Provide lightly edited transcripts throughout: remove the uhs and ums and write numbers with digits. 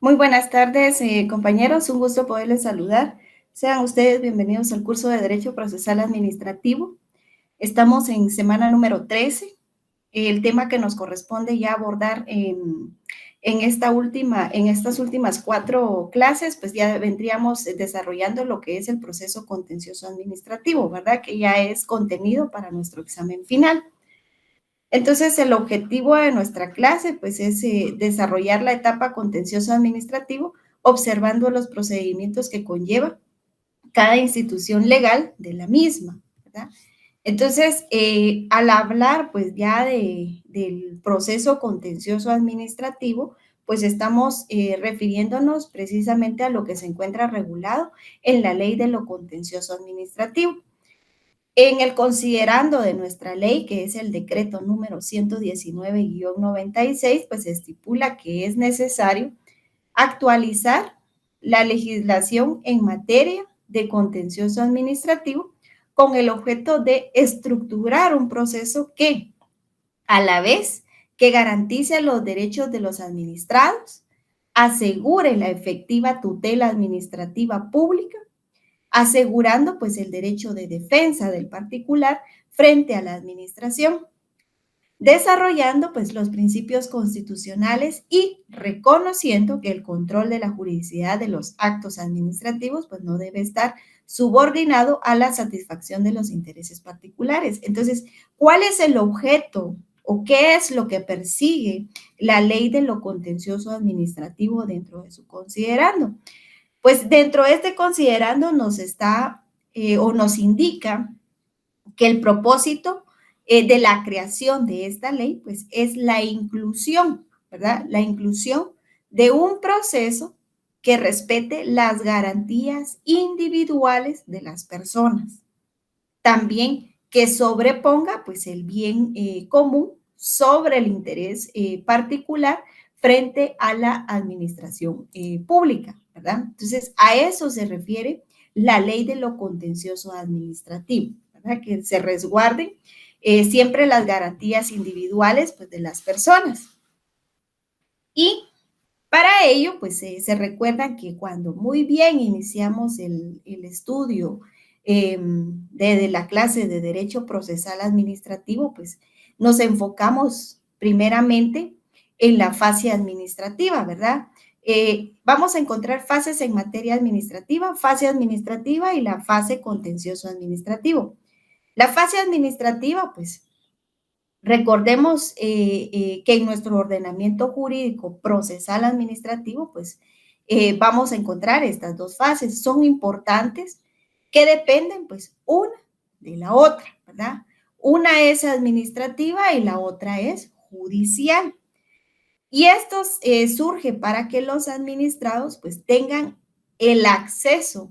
Muy buenas tardes, compañeros. Un gusto poderles saludar. Sean ustedes bienvenidos al curso de Derecho Procesal Administrativo. Estamos en semana número 13. El tema que nos corresponde ya abordar en estas últimas 4 clases, pues ya vendríamos desarrollando lo que es el proceso contencioso administrativo, ¿verdad? Que ya es contenido para nuestro examen final. Entonces, el objetivo de nuestra clase, pues, es desarrollar la etapa contencioso administrativo, observando los procedimientos que conlleva cada institución legal de la misma, ¿verdad? Entonces, al hablar, pues, ya del proceso contencioso administrativo, pues, estamos refiriéndonos precisamente a lo que se encuentra regulado en la Ley de lo Contencioso Administrativo. En el considerando de nuestra ley, que es el decreto número 119-96, pues se estipula que es necesario actualizar la legislación en materia de contencioso administrativo con el objeto de estructurar un proceso que, a la vez que garantice los derechos de los administrados, asegure la efectiva tutela administrativa pública, asegurando pues el derecho de defensa del particular frente a la administración, desarrollando pues los principios constitucionales y reconociendo que el control de la juridicidad de los actos administrativos pues no debe estar subordinado a la satisfacción de los intereses particulares. Entonces, ¿cuál es el objeto o qué es lo que persigue la ley de lo contencioso administrativo dentro de su considerando? Pues dentro de este considerando nos está o nos indica que el propósito de la creación de esta ley, pues es la inclusión, ¿verdad? La inclusión de un proceso que respete las garantías individuales de las personas. También que sobreponga, pues, el bien común sobre el interés particular frente a la administración pública, ¿verdad? Entonces, a eso se refiere la ley de lo contencioso administrativo, ¿verdad? Que se resguarden siempre las garantías individuales, pues, de las personas. Y para ello, pues, se recuerda que cuando muy bien iniciamos el estudio de la clase de Derecho Procesal Administrativo, pues, nos enfocamos primeramente en la fase administrativa, ¿verdad? Vamos a encontrar fases en materia administrativa, fase administrativa y la fase contencioso administrativo. La fase administrativa, pues, recordemos que en nuestro ordenamiento jurídico procesal administrativo, pues, vamos a encontrar estas 2 fases. Son importantes que dependen, pues, una de la otra, ¿verdad? Una es administrativa y la otra es judicial. Y esto surge para que los administrados, pues, tengan el acceso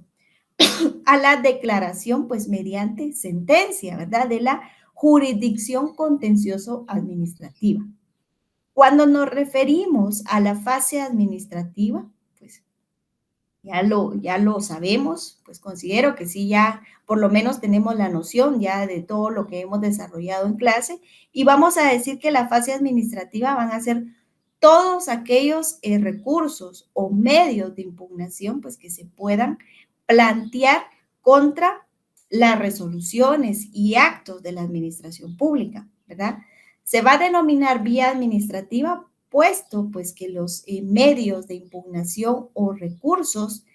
a la declaración, pues mediante sentencia, ¿verdad? De la jurisdicción contencioso administrativa. Cuando nos referimos a la fase administrativa, pues ya lo sabemos, pues considero que sí, ya por lo menos tenemos la noción ya de todo lo que hemos desarrollado en clase y vamos a decir que la fase administrativa van a ser todos aquellos recursos o medios de impugnación pues que se puedan plantear contra las resoluciones y actos de la administración pública, ¿verdad? Se va a denominar vía administrativa puesto pues que los medios de impugnación o recursos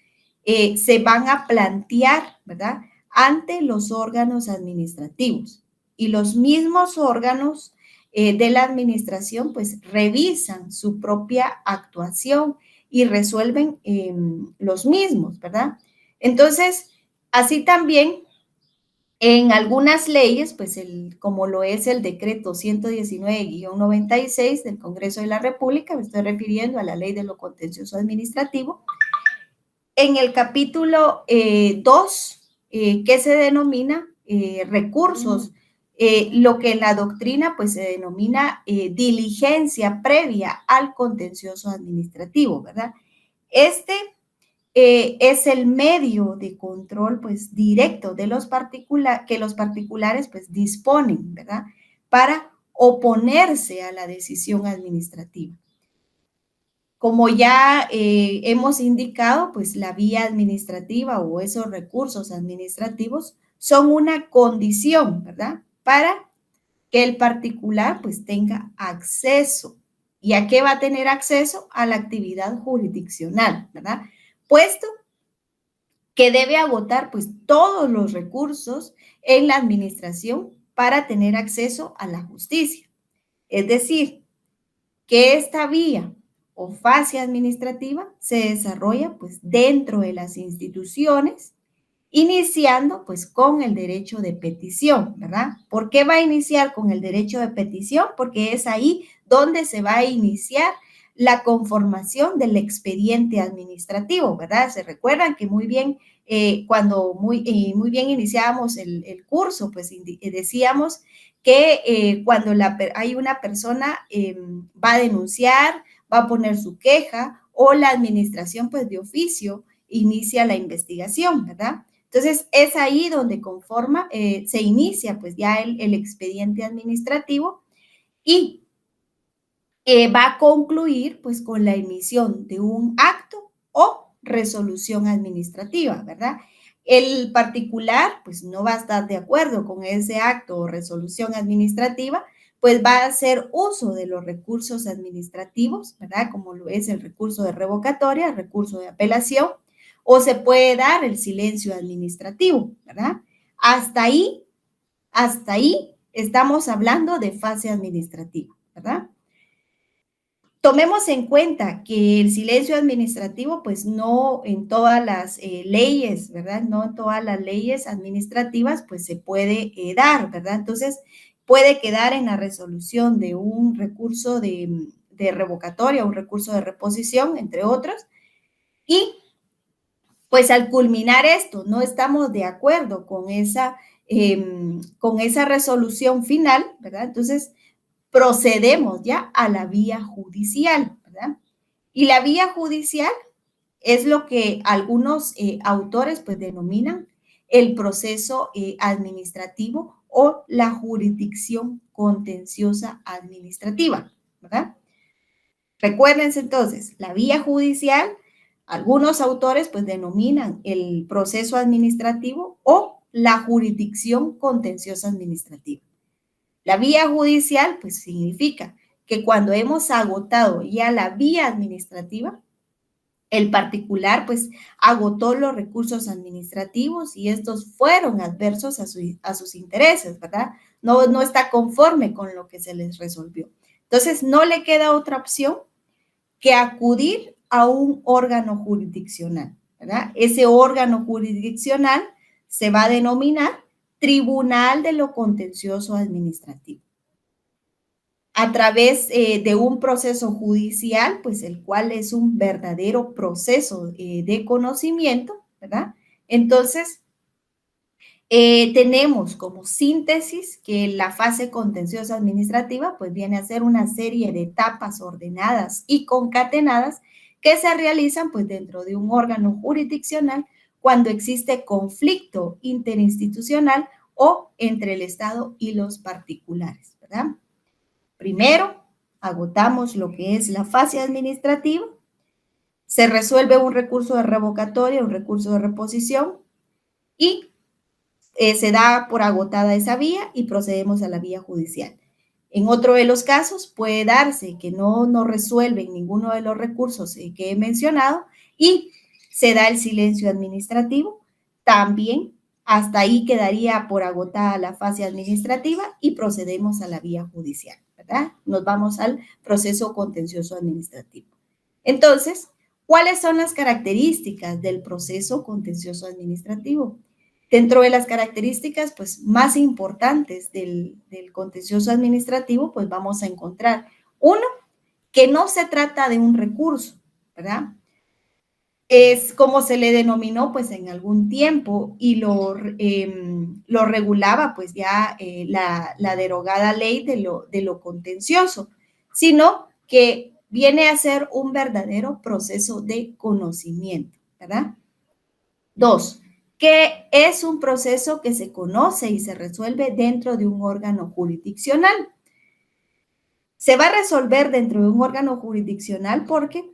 se van a plantear, ¿verdad? Ante los órganos administrativos y los mismos órganos de la administración pues revisan su propia actuación y resuelven los mismos, ¿verdad? Entonces, así también en algunas leyes, pues como lo es el decreto 119-96 del Congreso de la República, me estoy refiriendo a la ley de lo contencioso administrativo, en el capítulo 2, que se denomina recursos, lo que en la doctrina pues se denomina diligencia previa al contencioso administrativo, ¿verdad? Este es el medio de control pues directo de que los particulares pues disponen, ¿verdad? Para oponerse a la decisión administrativa. Como ya hemos indicado, pues la vía administrativa o esos recursos administrativos son una condición, ¿verdad? Para que el particular pues tenga acceso. ¿Y a qué va a tener acceso? A la actividad jurisdiccional, ¿verdad? Puesto que debe agotar pues todos los recursos en la administración para tener acceso a la justicia. Es decir, que esta vía o fase administrativa se desarrolla pues dentro de las instituciones, iniciando pues con el derecho de petición, ¿verdad? ¿Por qué va a iniciar con el derecho de petición? Porque es ahí donde se va a iniciar la conformación del expediente administrativo, ¿verdad? Se recuerdan que muy bien, cuando muy bien iniciábamos el curso, pues decíamos que cuando hay una persona va a denunciar, va a poner su queja o la administración pues de oficio inicia la investigación, ¿verdad? Entonces, es ahí donde se inicia pues ya el expediente administrativo y va a concluir pues con la emisión de un acto o resolución administrativa, ¿verdad? El particular pues no va a estar de acuerdo con ese acto o resolución administrativa, pues va a hacer uso de los recursos administrativos, ¿verdad? Como lo es el recurso de revocatoria, el recurso de apelación, o se puede dar el silencio administrativo, ¿verdad? Hasta ahí estamos hablando de fase administrativa, ¿verdad? Tomemos en cuenta que el silencio administrativo, pues no en todas las leyes, ¿verdad? No en todas las leyes administrativas, pues se puede dar, ¿verdad? Entonces, puede quedar en la resolución de un recurso de revocatoria, un recurso de reposición, entre otros, y pues al culminar esto, no estamos de acuerdo con esa resolución final, ¿verdad? Entonces, procedemos ya a la vía judicial, ¿verdad? Y la vía judicial es lo que algunos autores pues denominan el proceso administrativo o la jurisdicción contenciosa administrativa, ¿verdad? Recuérdense entonces, la vía judicial, algunos autores pues denominan el proceso administrativo o la jurisdicción contenciosa administrativa. La vía judicial pues significa que cuando hemos agotado ya la vía administrativa, el particular pues agotó los recursos administrativos y estos fueron adversos a sus intereses, ¿verdad? No está conforme con lo que se les resolvió. Entonces, no le queda otra opción que acudir a un órgano jurisdiccional, ¿verdad? Ese órgano jurisdiccional se va a denominar Tribunal de lo Contencioso Administrativo. A través de un proceso judicial, pues el cual es un verdadero proceso de conocimiento, ¿verdad? Entonces, tenemos como síntesis que la fase contenciosa administrativa pues viene a ser una serie de etapas ordenadas y concatenadas que se realizan pues dentro de un órgano jurisdiccional cuando existe conflicto interinstitucional o entre el Estado y los particulares, ¿verdad? Primero, agotamos lo que es la fase administrativa, se resuelve un recurso de revocatoria, un recurso de reposición y se da por agotada esa vía y procedemos a la vía judicial. En otro de los casos puede darse que no resuelven ninguno de los recursos que he mencionado y se da el silencio administrativo. También hasta ahí quedaría por agotada la fase administrativa y procedemos a la vía judicial, ¿verdad? Nos vamos al proceso contencioso administrativo. Entonces, ¿cuáles son las características del proceso contencioso administrativo? Dentro de las características pues, más importantes del contencioso administrativo, pues vamos a encontrar, uno, que no se trata de un recurso, ¿verdad? Es como se le denominó pues en algún tiempo y lo regulaba pues ya la derogada ley de lo contencioso, sino que viene a ser un verdadero proceso de conocimiento, ¿verdad? Dos, que es un proceso que se conoce y se resuelve dentro de un órgano jurisdiccional. Se va a resolver dentro de un órgano jurisdiccional porque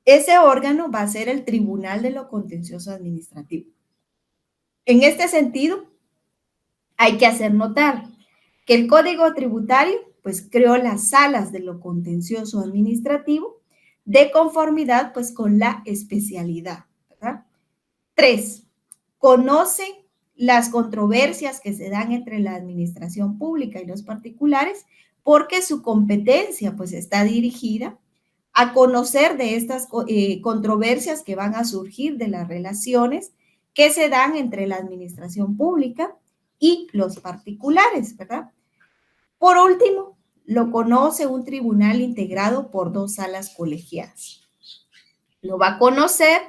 ese órgano va a ser el Tribunal de lo Contencioso Administrativo. En este sentido, hay que hacer notar que el Código Tributario pues creó las salas de lo contencioso administrativo de conformidad pues con la especialidad, ¿verdad? 3. Conoce las controversias que se dan entre la administración pública y los particulares porque su competencia pues está dirigida a conocer de estas controversias que van a surgir de las relaciones que se dan entre la administración pública y los particulares, ¿verdad? Por último, lo conoce un tribunal integrado por 2 salas colegiadas. Lo va a conocer,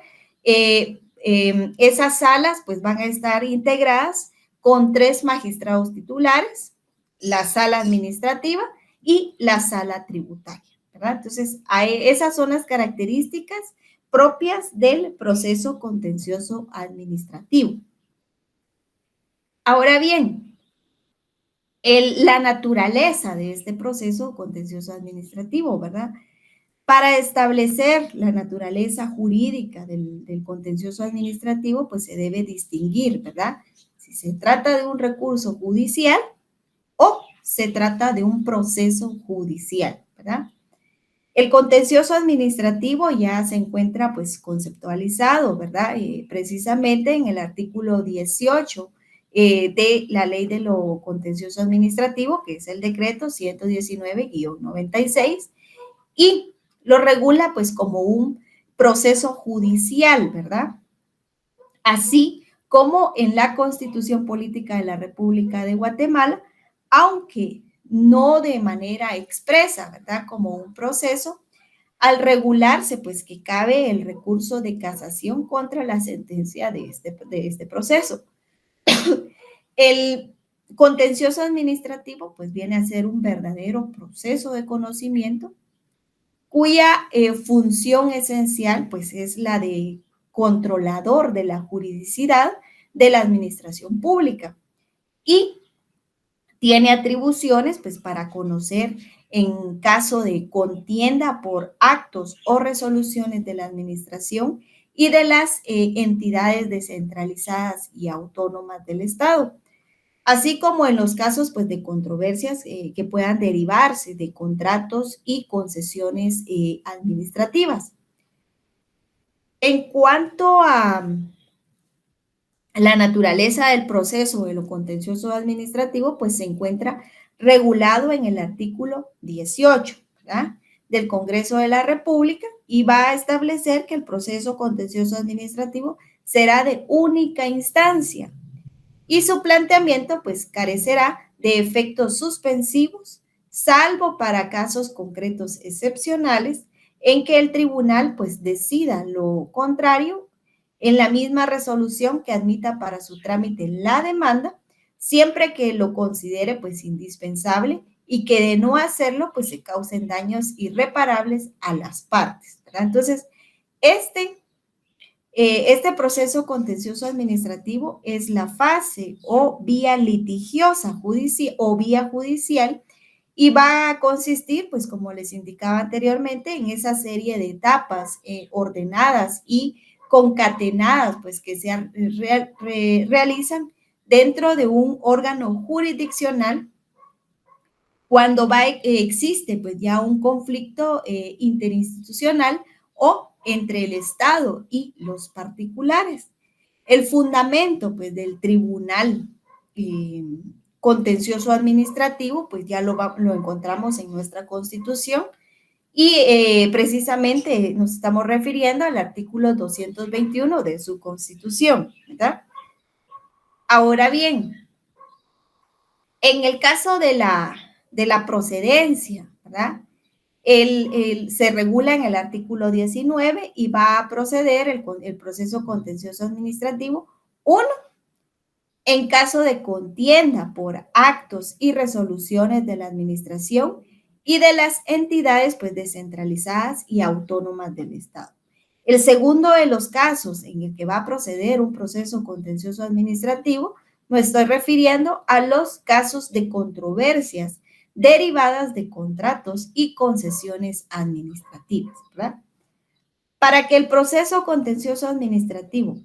esas salas pues van a estar integradas con 3 magistrados titulares, la sala administrativa y la sala tributaria, ¿verdad? Entonces, esas son las características propias del proceso contencioso administrativo. Ahora bien, la naturaleza de este proceso contencioso administrativo, ¿verdad? Para establecer la naturaleza jurídica del contencioso administrativo, pues se debe distinguir, ¿verdad? Si se trata de un recurso judicial o se trata de un proceso judicial, ¿verdad? El contencioso administrativo ya se encuentra pues conceptualizado, ¿verdad? Precisamente en el artículo 18 de la ley de lo contencioso administrativo, que es el decreto 119-96, y lo regula pues como un proceso judicial, ¿verdad? Así como en la Constitución Política de la República de Guatemala, aunque no de manera expresa, ¿verdad? Como un proceso, al regularse, pues que cabe el recurso de casación contra la sentencia de este proceso. El contencioso administrativo, pues viene a ser un verdadero proceso de conocimiento cuya función esencial, pues es la de controlador de la juridicidad de la administración pública y tiene atribuciones pues para conocer en caso de contienda por actos o resoluciones de la administración y de las entidades descentralizadas y autónomas del Estado, así como en los casos pues de controversias que puedan derivarse de contratos y concesiones administrativas. En cuanto a la naturaleza del proceso de lo contencioso administrativo, pues se encuentra regulado en el artículo 18, ¿verdad? Del Congreso de la República y va a establecer que el proceso contencioso administrativo será de única instancia y su planteamiento pues carecerá de efectos suspensivos, salvo para casos concretos excepcionales en que el tribunal pues decida lo contrario en la misma resolución que admita para su trámite la demanda, siempre que lo considere pues indispensable y que de no hacerlo pues se causen daños irreparables a las partes, ¿verdad? Entonces, este proceso contencioso administrativo es la fase o vía litigiosa judicial o vía judicial y va a consistir, pues como les indicaba anteriormente, en esa serie de etapas ordenadas y concatenadas, pues que se realizan dentro de un órgano jurisdiccional cuando existe pues ya un conflicto interinstitucional o entre el Estado y los particulares. El fundamento pues del tribunal contencioso administrativo pues ya lo encontramos en nuestra Constitución y precisamente nos estamos refiriendo al artículo 221 de su Constitución, ¿verdad? Ahora bien, en el caso de la procedencia, ¿verdad? Se regula en el artículo 19 y va a proceder el proceso contencioso administrativo, uno, en caso de contienda por actos y resoluciones de la administración y de las entidades pues descentralizadas y autónomas del Estado. El segundo de los casos en el que va a proceder un proceso contencioso administrativo, me estoy refiriendo a los casos de controversias derivadas de contratos y concesiones administrativas, ¿verdad? Para que el proceso contencioso administrativo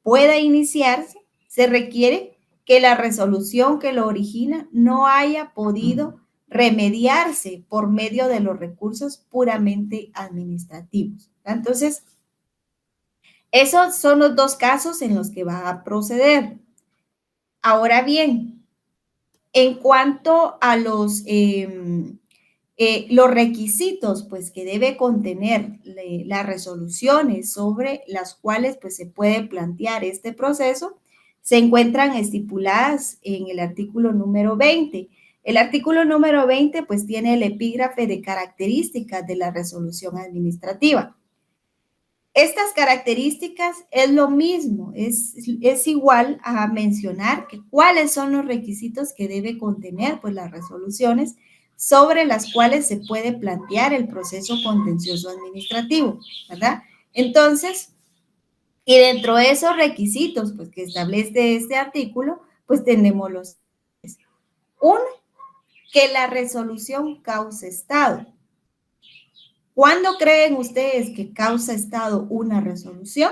pueda iniciarse, se requiere que la resolución que lo origina no haya podido remediarse por medio de los recursos puramente administrativos. Entonces, esos son los dos casos en los que va a proceder. Ahora bien, en cuanto a los requisitos pues, que debe contener las resoluciones sobre las cuales pues, se puede plantear este proceso, se encuentran estipuladas en el artículo número 20. El artículo número 20 pues tiene el epígrafe de características de la resolución administrativa. Estas características es lo mismo, es igual a mencionar que cuáles son los requisitos que debe contener pues, las resoluciones sobre las cuales se puede plantear el proceso contencioso administrativo, ¿verdad? Entonces, y dentro de esos requisitos pues, que establece este artículo, pues tenemos los uno, que la resolución cause estado. ¿Cuándo creen ustedes que causa estado una resolución?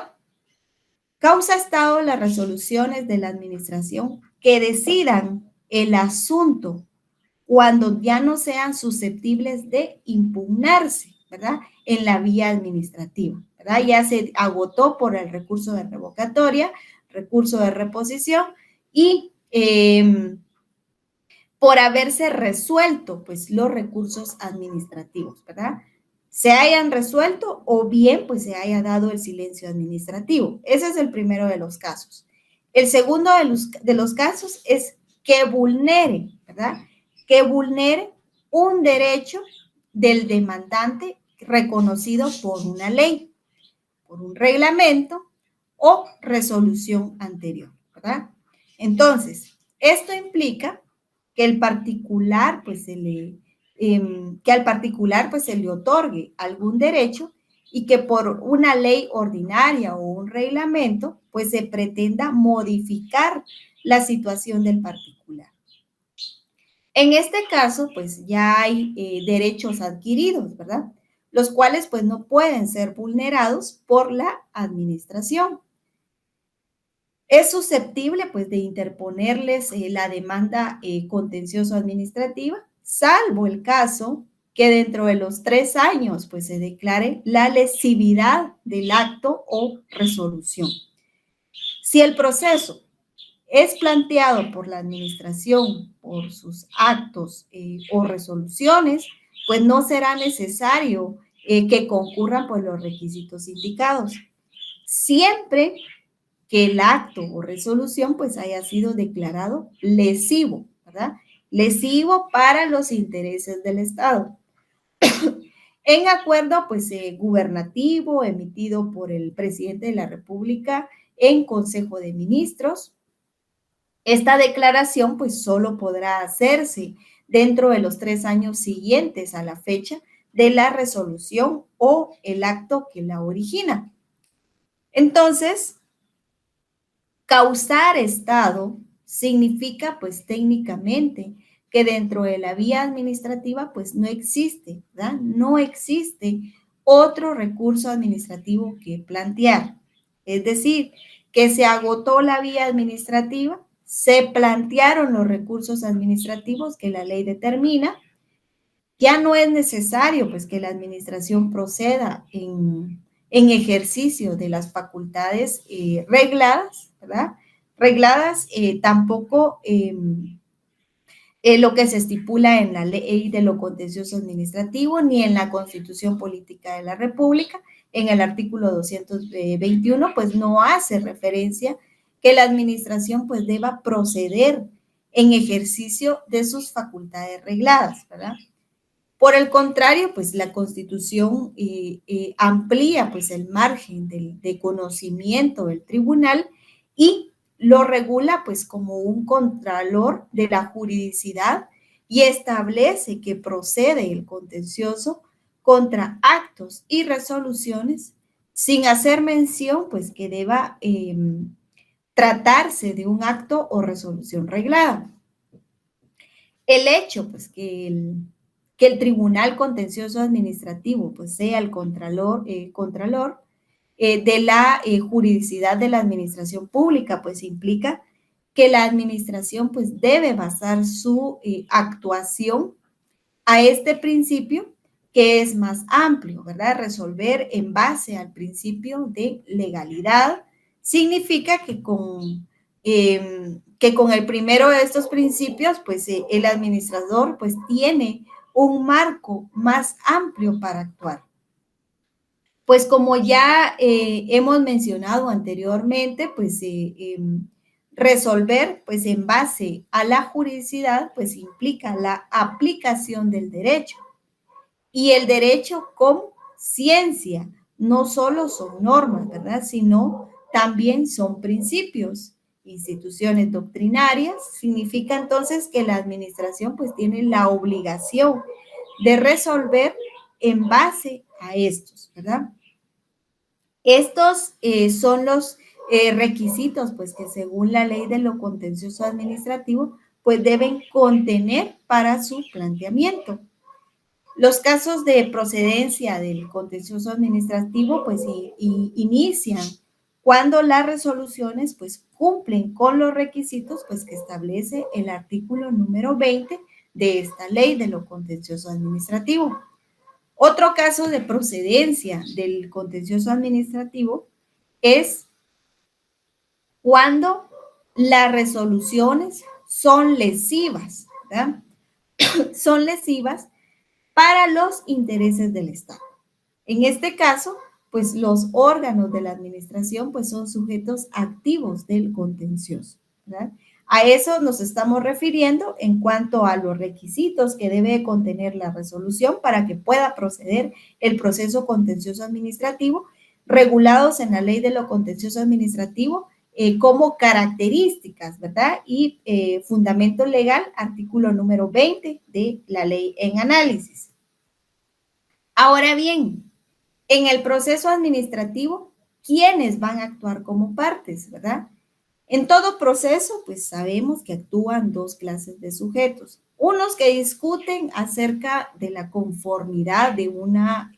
Causa estado las resoluciones de la administración que decidan el asunto cuando ya no sean susceptibles de impugnarse, ¿verdad? En la vía administrativa, ¿verdad? Ya se agotó por el recurso de revocatoria, recurso de reposición y por haberse resuelto, pues, los recursos administrativos, ¿verdad? Se hayan resuelto o bien, pues, se haya dado el silencio administrativo. Ese es el primero de los casos. El segundo de los casos es que vulnere, ¿verdad? Que vulnere un derecho del demandante reconocido por una ley, por un reglamento o resolución anterior, ¿verdad? Entonces, esto implica que el particular, pues, que al particular, pues, se le otorgue algún derecho y que por una ley ordinaria o un reglamento, pues, se pretenda modificar la situación del particular. En este caso, pues, ya hay derechos adquiridos, ¿verdad? Los cuales, pues, no pueden ser vulnerados por la administración. Es susceptible, pues, de interponerles la demanda contencioso administrativa, salvo el caso que dentro de los 3 años, pues, se declare la lesividad del acto o resolución. Si el proceso es planteado por la administración por sus actos o resoluciones, pues no será necesario que concurran pues, los requisitos indicados. Siempre que el acto o resolución pues haya sido declarado lesivo, ¿verdad? Lesivo para los intereses del Estado. En acuerdo pues gubernativo emitido por el presidente de la República en Consejo de Ministros. Esta declaración pues solo podrá hacerse dentro de los 3 años siguientes a la fecha de la resolución o el acto que la origina. Entonces, causar estado significa, pues, técnicamente que dentro de la vía administrativa, pues, no existe, ¿verdad? No existe otro recurso administrativo que plantear. Es decir, que se agotó la vía administrativa, se plantearon los recursos administrativos que la ley determina, ya no es necesario, pues, que la administración proceda en ejercicio de las facultades regladas, ¿verdad? Regladas tampoco lo que se estipula en la ley de lo contencioso administrativo ni en la Constitución Política de la República. En el artículo 221, pues no hace referencia que la administración pues deba proceder en ejercicio de sus facultades regladas, ¿verdad? Por el contrario, pues la Constitución amplía pues el margen de conocimiento del tribunal y lo regula pues como un contralor de la juridicidad y establece que procede el contencioso contra actos y resoluciones sin hacer mención pues que deba tratarse de un acto o resolución reglada. El hecho pues que el Tribunal Contencioso Administrativo pues sea el contralor de la juridicidad de la administración pública, pues implica que la administración pues debe basar su actuación a este principio que es más amplio, ¿verdad? Resolver en base al principio de legalidad significa que con el primero de estos principios, pues el administrador pues tiene un marco más amplio para actuar. Pues como ya hemos mencionado anteriormente, pues resolver pues en base a la juridicidad pues implica la aplicación del derecho. Y el derecho como ciencia no solo son normas, ¿verdad? Sino también son principios. Instituciones doctrinarias significa entonces que la administración pues tiene la obligación de resolver en base a estos, ¿verdad? Estos son los requisitos, pues, que según la ley de lo contencioso administrativo, pues deben contener para su planteamiento. Los casos de procedencia del contencioso administrativo, pues, inician cuando las resoluciones, pues, cumplen con los requisitos, pues, que establece el artículo número 20 de esta ley de lo contencioso administrativo. Otro caso de procedencia del contencioso administrativo es cuando las resoluciones son lesivas, ¿verdad? Son lesivas para los intereses del Estado. En este caso, pues los órganos de la administración pues son sujetos activos del contencioso, ¿verdad? A eso nos estamos refiriendo en cuanto a los requisitos que debe contener la resolución para que pueda proceder el proceso contencioso administrativo, regulados en la ley de lo contencioso administrativo como características, ¿verdad? Y fundamento legal, artículo número 20 de la ley en análisis. Ahora bien, en el proceso administrativo, ¿quiénes van a actuar como partes, verdad? En todo proceso, pues sabemos que actúan dos clases de sujetos. Unos que discuten acerca de la conformidad de una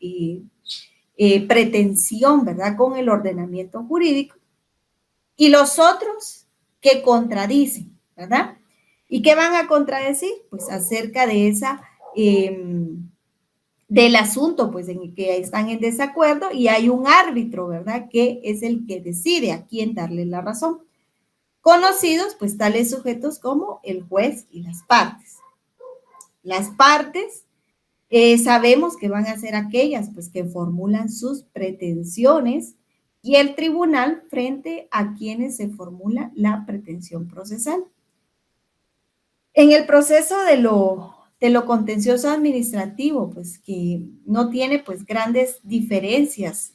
pretensión, ¿verdad?, con el ordenamiento jurídico. Y los otros que contradicen, ¿verdad? ¿Y qué van a contradecir? Pues acerca de esa... del asunto, pues en el que están en desacuerdo y hay un árbitro, ¿verdad?, que es el que decide a quién darle la razón. Conocidos, pues tales sujetos como el juez y las partes. Las partes sabemos que van a ser aquellas, pues que formulan sus pretensiones y el tribunal frente a quienes se formula la pretensión procesal. En el proceso de lo contencioso administrativo, pues que no tiene pues grandes diferencias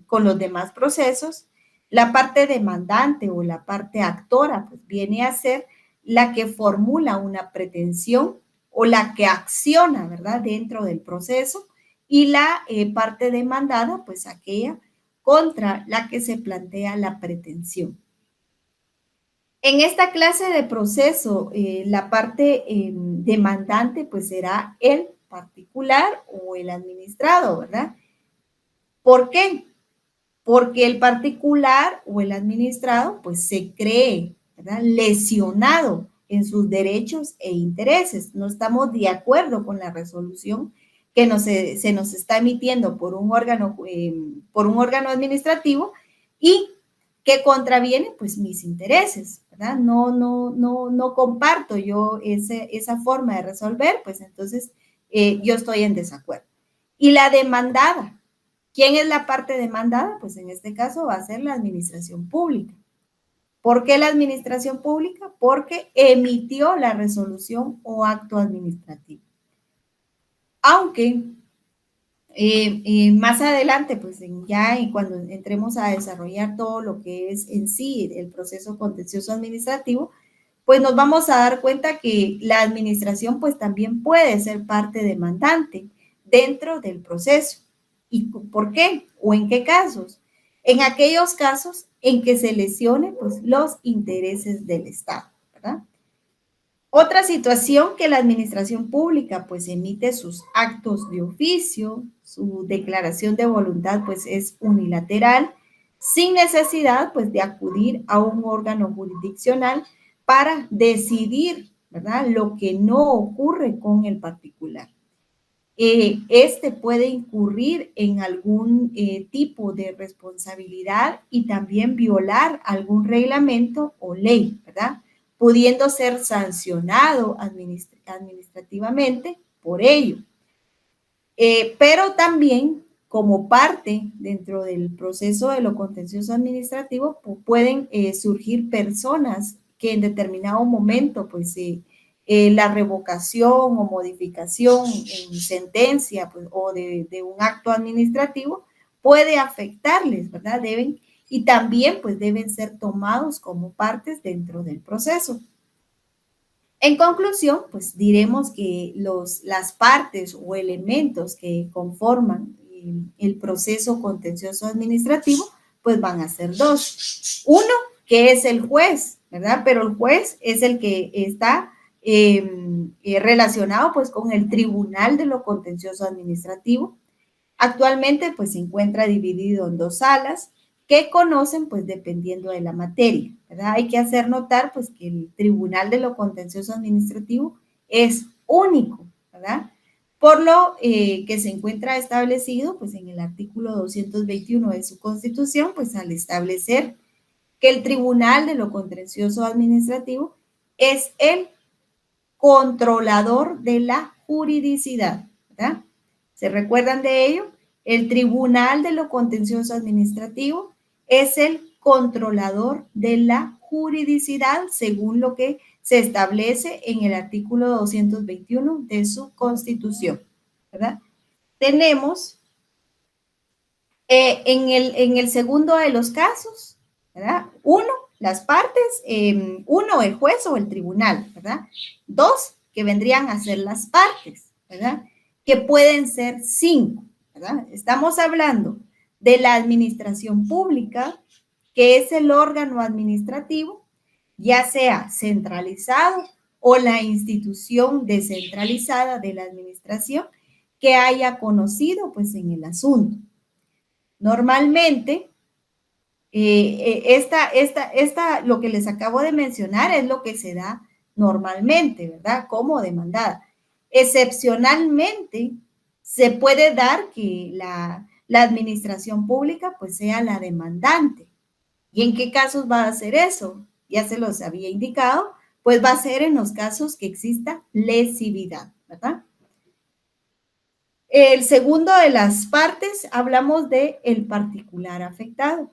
con los demás procesos, la parte demandante o la parte actora pues viene a ser la que formula una pretensión o la que acciona, ¿verdad?, dentro del proceso, y la parte demandada pues aquella contra la que se plantea la pretensión. En esta clase de proceso, la parte demandante pues será el particular o el administrado, ¿verdad? ¿Por qué? Porque el particular o el administrado pues se cree, ¿verdad?, lesionado en sus derechos e intereses. No estamos de acuerdo con la resolución que se nos está emitiendo por un órgano administrativo y que contraviene pues mis intereses, ¿verdad? No comparto yo esa forma de resolver, pues entonces yo estoy en desacuerdo. Y la demandada, ¿quién es la parte demandada? Pues en este caso va a ser la administración pública. ¿Por qué la administración pública? Porque emitió la resolución o acto administrativo. Aunque más adelante, pues cuando entremos a desarrollar todo lo que es en sí el proceso contencioso administrativo, pues nos vamos a dar cuenta que la administración pues también puede ser parte demandante dentro del proceso. ¿Y por qué? ¿O en qué casos? En aquellos casos en que se lesione pues los intereses del Estado, ¿verdad? Otra situación que la administración pública pues emite sus actos de oficio, su declaración de voluntad pues es unilateral sin necesidad pues de acudir a un órgano jurisdiccional para decidir, ¿verdad?, lo que no ocurre con el particular. Este puede incurrir en algún tipo de responsabilidad y también violar algún reglamento o ley, ¿verdad?, pudiendo ser sancionado administrativamente por ello. Pero también como parte dentro del proceso de lo contencioso administrativo pueden surgir personas que en determinado momento pues la revocación o modificación en sentencia pues, o de un acto administrativo puede afectarles, ¿verdad? Y también pues deben ser tomados como partes dentro del proceso. En conclusión, pues diremos que las partes o elementos que conforman el proceso contencioso administrativo, pues van a ser dos. Uno, que es el juez, ¿verdad? Pero el juez es el que está relacionado pues con el tribunal de lo contencioso administrativo. Actualmente pues se encuentra dividido en dos salas que conocen pues dependiendo de la materia, ¿verdad? Hay que hacer notar pues que el Tribunal de lo Contencioso Administrativo es único, ¿verdad? Por lo que se encuentra establecido pues en el artículo 221 de su Constitución, pues al establecer que el Tribunal de lo Contencioso Administrativo es el controlador de la juridicidad, ¿verdad? ¿Se recuerdan de ello? El Tribunal de lo Contencioso Administrativo es el controlador de la juridicidad según lo que se establece en el artículo 221 de su Constitución, ¿verdad? Tenemos en el segundo de los casos, ¿verdad? Uno, las partes, uno, el juez o el tribunal, ¿verdad? Dos, que vendrían a ser las partes, ¿verdad? Que pueden ser cinco, ¿verdad? Estamos hablando de la administración pública, que es el órgano administrativo, ya sea centralizado o la institución descentralizada de la administración que haya conocido pues en el asunto. Normalmente, lo que les acabo de mencionar es lo que se da normalmente, ¿verdad? Como demandada. Excepcionalmente, se puede dar que la administración pública pues sea la demandante. ¿Y en qué casos va a ser eso? Ya se los había indicado, pues va a ser en los casos que exista lesividad, ¿verdad? El segundo de las partes, hablamos de el particular afectado.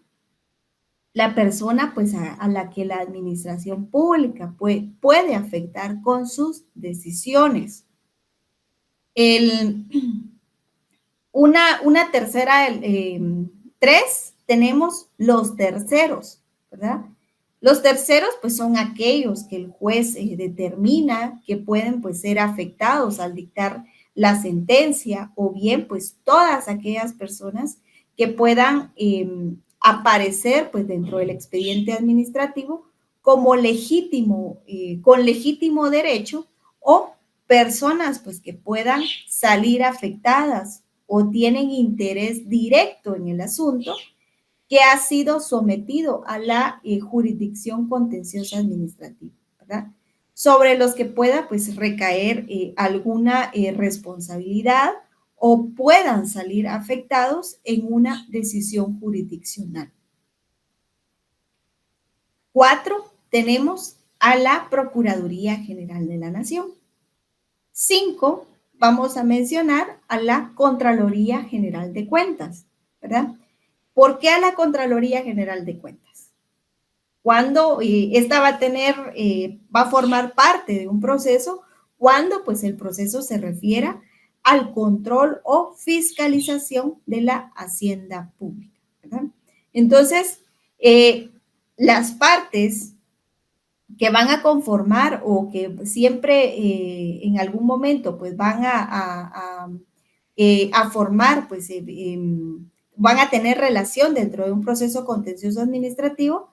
La persona pues a la que la administración pública puede afectar con sus decisiones. Una tercera, tres, tenemos los terceros, ¿verdad? Los terceros pues son aquellos que el juez determina que pueden pues ser afectados al dictar la sentencia o bien pues todas aquellas personas que puedan aparecer pues dentro del expediente administrativo como legítimo, con legítimo derecho o personas pues que puedan salir afectadas o tienen interés directo en el asunto que ha sido sometido a la jurisdicción contenciosa administrativa, ¿verdad? Sobre los que pueda pues recaer alguna responsabilidad o puedan salir afectados en una decisión jurisdiccional. 4, tenemos a la Procuraduría General de la Nación. 5, vamos a mencionar a la Contraloría General de Cuentas, ¿verdad? ¿Por qué a la Contraloría General de Cuentas? Cuando esta va a formar parte de un proceso, cuando pues el proceso se refiera al control o fiscalización de la hacienda pública, ¿verdad? Entonces, las partes que van a conformar o que siempre en algún momento pues van a formar, pues van a tener relación dentro de un proceso contencioso administrativo,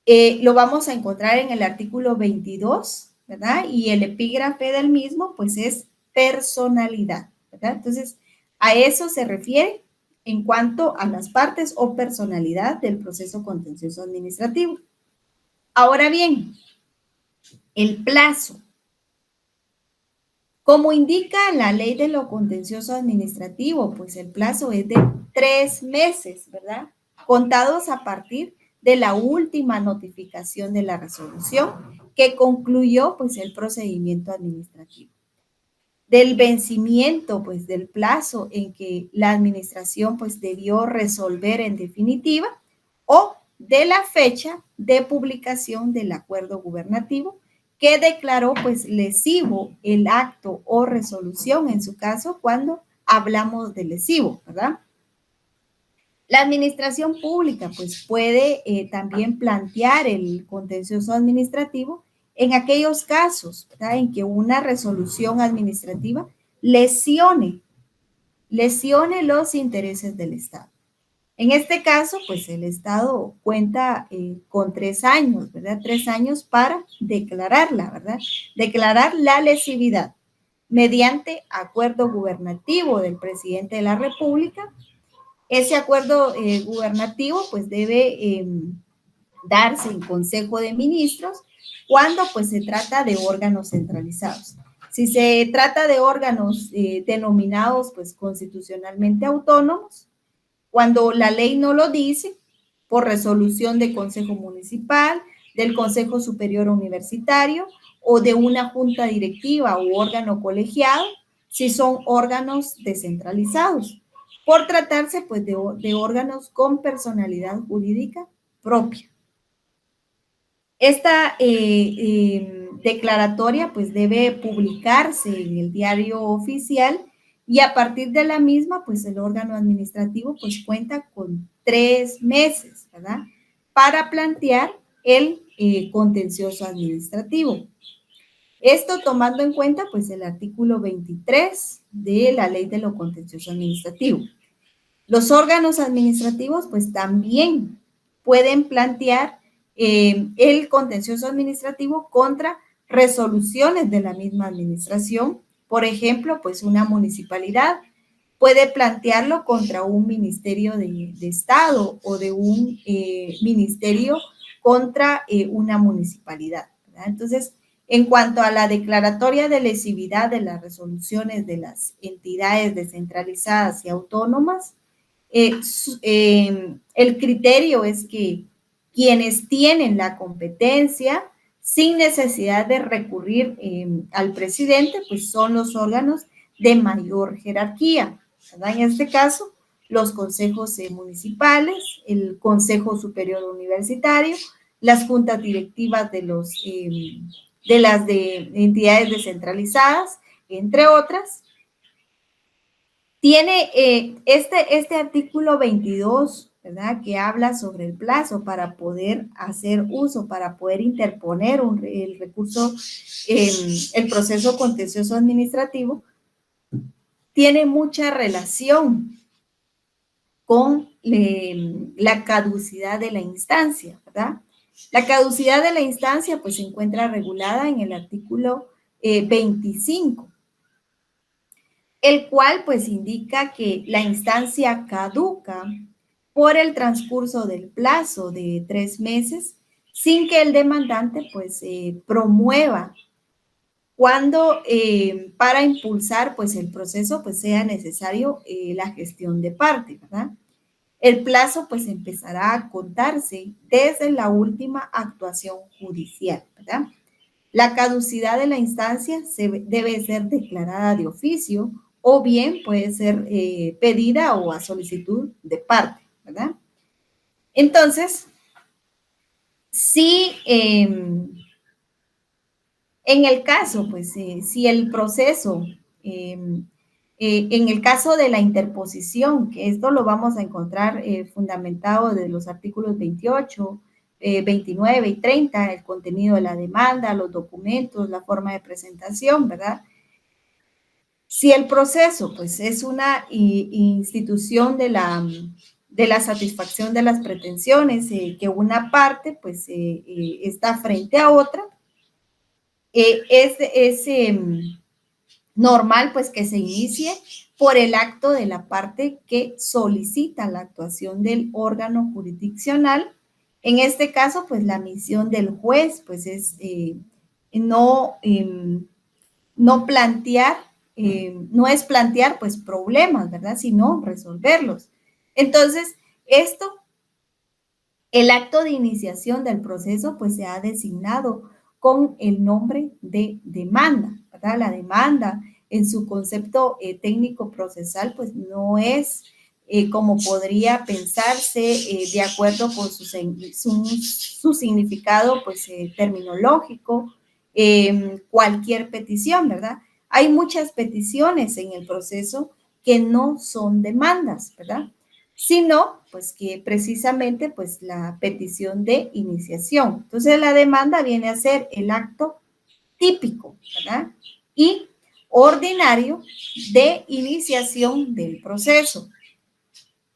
lo vamos a encontrar en el artículo 22, ¿verdad? Y el epígrafe del mismo pues es personalidad, ¿verdad? Entonces, a eso se refiere en cuanto a las partes o personalidad del proceso contencioso administrativo. Ahora bien, el plazo. Como indica la ley de lo contencioso administrativo, pues el plazo es de 3 meses, ¿verdad? Contados a partir de la última notificación de la resolución que concluyó pues el procedimiento administrativo. Del vencimiento pues del plazo en que la administración pues debió resolver en definitiva o de la fecha de publicación del acuerdo gubernativo que declaró pues lesivo el acto o resolución en su caso cuando hablamos de lesivo, ¿verdad? La administración pública pues puede también plantear el contencioso administrativo en aquellos casos, ¿verdad?, en que una resolución administrativa lesione los intereses del Estado. En este caso, pues el Estado cuenta con 3 años, ¿verdad? 3 años para declararla, ¿verdad? Declarar la lesividad mediante acuerdo gubernativo del presidente de la República. Ese acuerdo gubernativo pues debe darse en Consejo de Ministros cuando pues se trata de órganos centralizados. Si se trata de órganos denominados pues constitucionalmente autónomos, cuando la ley no lo dice, por resolución de Consejo Municipal, del Consejo Superior Universitario o de una junta directiva u órgano colegiado, si son órganos descentralizados, por tratarse pues de órganos con personalidad jurídica propia. Esta declaratoria pues debe publicarse en el diario oficial y a partir de la misma pues el órgano administrativo pues cuenta con 3 meses, ¿verdad?, para plantear el contencioso administrativo. Esto tomando en cuenta pues el artículo 23 de la ley de lo contencioso administrativo. Los órganos administrativos pues también pueden plantear el contencioso administrativo contra resoluciones de la misma administración. Por ejemplo, pues una municipalidad puede plantearlo contra un ministerio de Estado o de un ministerio contra una municipalidad, ¿verdad? Entonces, en cuanto a la declaratoria de lesividad de las resoluciones de las entidades descentralizadas y autónomas, el criterio es que quienes tienen la competencia sin necesidad de recurrir al presidente, pues son los órganos de mayor jerarquía, ¿verdad? En este caso, los consejos municipales, el Consejo Superior Universitario, las juntas directivas de las entidades descentralizadas, entre otras. Tiene este artículo 22, ¿verdad?, que habla sobre el plazo para poder hacer uso, para poder interponer el recurso, el proceso contencioso administrativo, tiene mucha relación con la caducidad de la instancia, ¿verdad? La caducidad de la instancia pues se encuentra regulada en el artículo 25, el cual pues indica que la instancia caduca por el transcurso del plazo de 3 meses sin que el demandante pues promueva cuando para impulsar pues el proceso pues sea necesario la gestión de parte, ¿verdad? El plazo pues empezará a contarse desde la última actuación judicial, ¿verdad? La caducidad de la instancia debe ser declarada de oficio o bien puede ser pedida o a solicitud de parte, ¿verdad? Entonces, si en el caso, pues, si el proceso, en el caso de la interposición, que esto lo vamos a encontrar fundamentado de los artículos 28, 29 y 30, el contenido de la demanda, los documentos, la forma de presentación, ¿verdad? Si el proceso, pues, es una institución de la satisfacción de las pretensiones, que una parte, pues, está frente a otra, es normal, pues, que se inicie por el acto de la parte que solicita la actuación del órgano jurisdiccional. En este caso, pues la misión del juez, pues es no, no plantear, no es plantear pues problemas, ¿verdad? Sino resolverlos. Entonces, el acto de iniciación del proceso pues se ha designado con el nombre de demanda, ¿verdad? La demanda en su concepto técnico procesal pues no es como podría pensarse de acuerdo con su significado pues terminológico, cualquier petición, ¿verdad? Hay muchas peticiones en el proceso que no son demandas, ¿verdad? Sino pues que precisamente pues la petición de iniciación. Entonces la demanda viene a ser el acto típico, ¿verdad? Y ordinario de iniciación del proceso.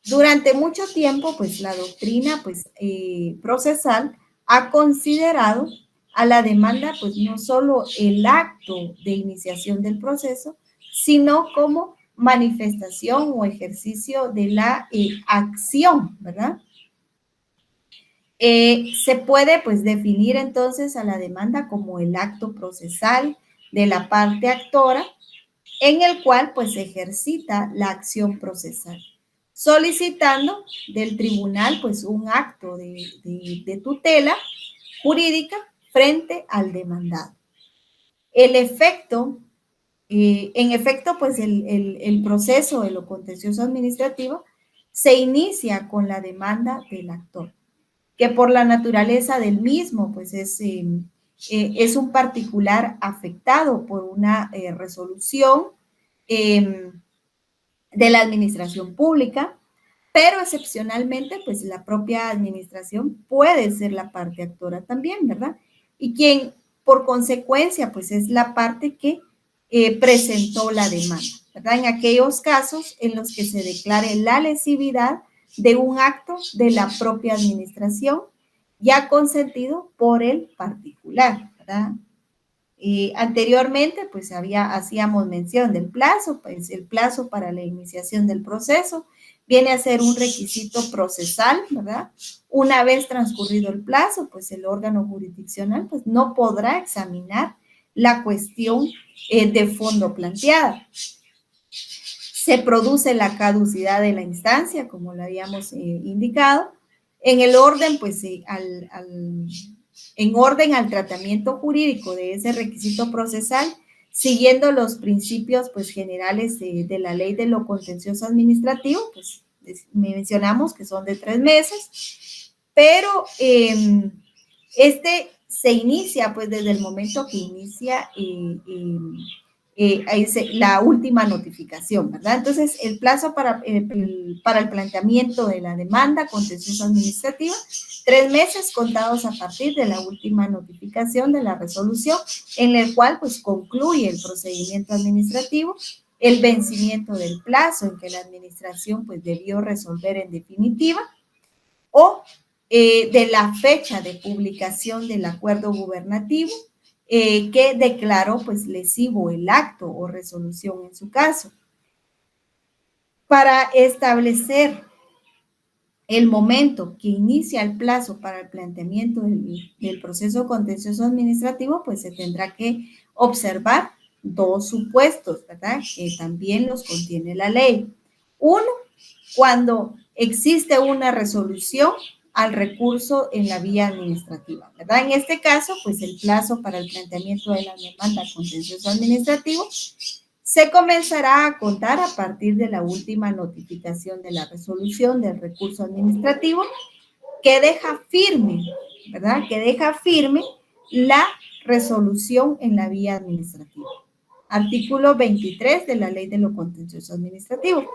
Durante mucho tiempo, pues la doctrina pues, procesal ha considerado a la demanda pues no solo el acto de iniciación del proceso, sino como manifestación o ejercicio de la acción, ¿verdad? Se puede pues definir entonces a la demanda como el acto procesal de la parte actora en el cual pues se ejercita la acción procesal, solicitando del tribunal pues un acto de tutela jurídica frente al demandado. El efecto, en efecto, pues el proceso de lo contencioso administrativo se inicia con la demanda del actor, que por la naturaleza del mismo, pues es un particular afectado por una resolución de la administración pública, pero excepcionalmente, pues la propia administración puede ser la parte actora también, ¿verdad? Y quien, por consecuencia, pues es la parte que presentó la demanda, ¿verdad? En aquellos casos en los que se declare la lesividad de un acto de la propia administración ya consentido por el particular, ¿verdad? Anteriormente, pues hacíamos mención del plazo, pues el plazo para la iniciación del proceso viene a ser un requisito procesal, ¿verdad? Una vez transcurrido el plazo, pues el órgano jurisdiccional pues no podrá examinar la cuestión de fondo planteada. Se produce la caducidad de la instancia, como lo habíamos indicado, en el orden, pues en orden al tratamiento jurídico de ese requisito procesal, siguiendo los principios pues, generales de la ley de lo contencioso administrativo, pues mencionamos que son de 3 meses, pero se inicia pues desde el momento que inicia la última notificación, ¿verdad? Entonces, el plazo para el planteamiento de la demanda contencioso administrativa, 3 meses contados a partir de la última notificación de la resolución, en el cual pues concluye el procedimiento administrativo, el vencimiento del plazo en que la administración pues debió resolver en definitiva, o de la fecha de publicación del acuerdo gubernativo, que declaró pues lesivo el acto o resolución en su caso. Para establecer el momento que inicia el plazo para el planteamiento del proceso contencioso administrativo, pues se tendrá que observar 2 supuestos, ¿verdad? Que también los contiene la ley. Uno, cuando existe una resolución al recurso en la vía administrativa, ¿verdad? En este caso, pues el plazo para el planteamiento de la demanda contencioso administrativo se comenzará a contar a partir de la última notificación de la resolución del recurso administrativo que deja firme, ¿verdad? Que deja firme la resolución en la vía administrativa. Artículo 23 de la Ley de lo Contencioso Administrativo.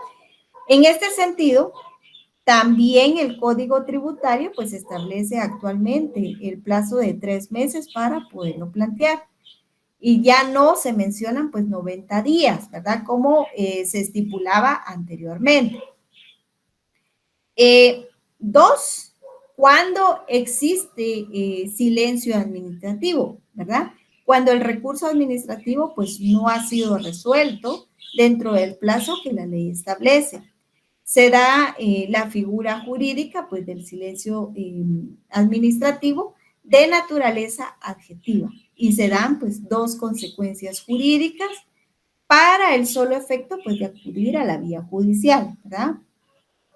En este sentido, también el Código Tributario pues establece actualmente el plazo de 3 meses para poderlo plantear. Y ya no se mencionan pues 90 días, ¿verdad? Como se estipulaba anteriormente. 2, cuando existe silencio administrativo, ¿verdad? Cuando el recurso administrativo pues no ha sido resuelto dentro del plazo que la ley establece. Se da la figura jurídica pues, del silencio administrativo de naturaleza adjetiva y se dan pues, dos consecuencias jurídicas para el solo efecto pues, de acudir a la vía judicial, ¿verdad?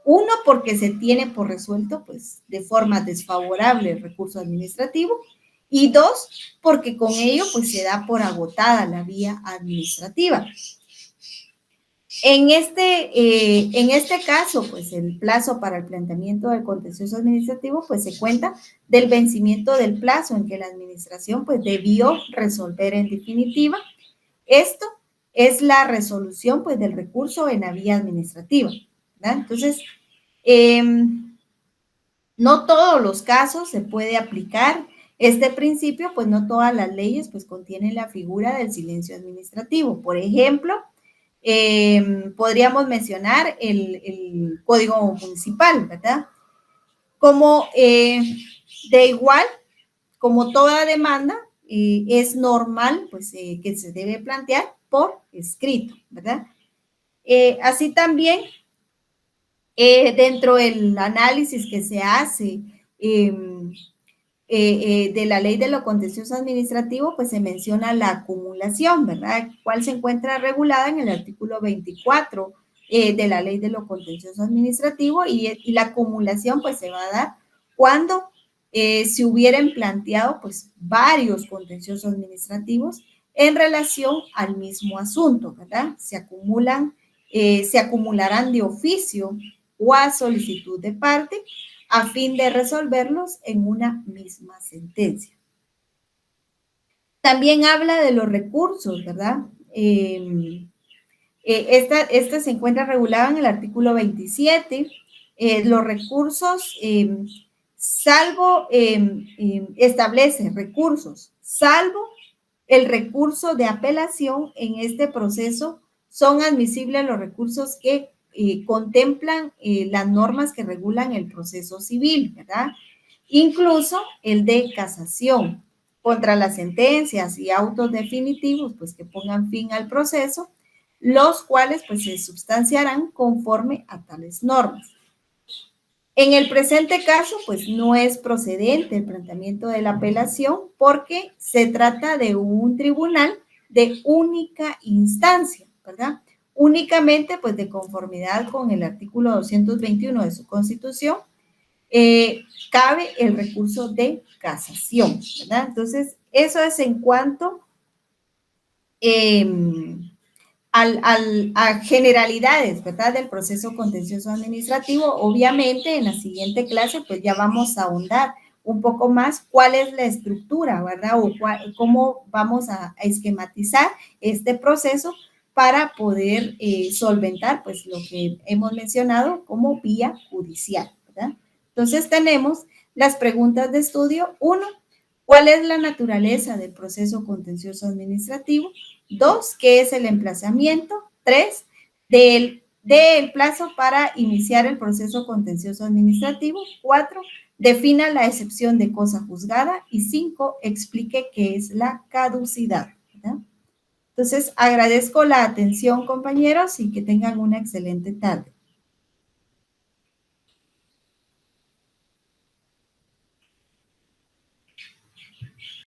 Uno, porque se tiene por resuelto pues, de forma desfavorable el recurso administrativo y dos, porque con ello pues, se da por agotada la vía administrativa. En este caso, pues el plazo para el planteamiento del contencioso administrativo, pues se cuenta del vencimiento del plazo en que la administración pues debió resolver en definitiva. Esto es la resolución pues del recurso en la vía administrativa, ¿verdad? Entonces, no todos los casos se puede aplicar este principio, pues no todas las leyes pues contienen la figura del silencio administrativo. Por ejemplo, podríamos mencionar el Código Municipal, ¿verdad? Como de igual, como toda demanda, es normal pues que se debe plantear por escrito, ¿verdad? Así también, dentro del análisis que se hace de la ley de lo contencioso administrativo, pues se menciona la acumulación, ¿verdad? ¿Cuál se encuentra regulada en el artículo 24 de la ley de lo contencioso administrativo y la acumulación pues se va a dar cuando se hubieran planteado pues varios contenciosos administrativos en relación al mismo asunto, ¿verdad? Se acumularán de oficio o a solicitud de parte a fin de resolverlos en una misma sentencia. También habla de los recursos, ¿verdad? Esta se encuentra regulada en el artículo 27. Los recursos, establece recursos, salvo el recurso de apelación en este proceso, son admisibles los recursos que contemplan las normas que regulan el proceso civil, ¿verdad? Incluso el de casación contra las sentencias y autos definitivos, pues que pongan fin al proceso, los cuales pues se sustanciarán conforme a tales normas. En el presente caso, pues no es procedente el planteamiento de la apelación porque se trata de un tribunal de única instancia, ¿verdad? Únicamente, pues de conformidad con el artículo 221 de su Constitución, cabe el recurso de casación, ¿verdad? Entonces, eso es en cuanto a generalidades, ¿verdad? Del proceso contencioso administrativo. Obviamente, en la siguiente clase, pues ya vamos a ahondar un poco más cuál es la estructura, ¿verdad? O cómo vamos a esquematizar este proceso para poder solventar, pues, lo que hemos mencionado como vía judicial, ¿verdad? Entonces, tenemos las preguntas de estudio. 1, ¿cuál es la naturaleza del proceso contencioso administrativo? 2, ¿qué es el emplazamiento? 3, del plazo para iniciar el proceso contencioso administrativo. 4, defina la excepción de cosa juzgada. Y 5, explique qué es la caducidad, ¿verdad? Entonces, agradezco la atención, compañeros, y que tengan una excelente tarde.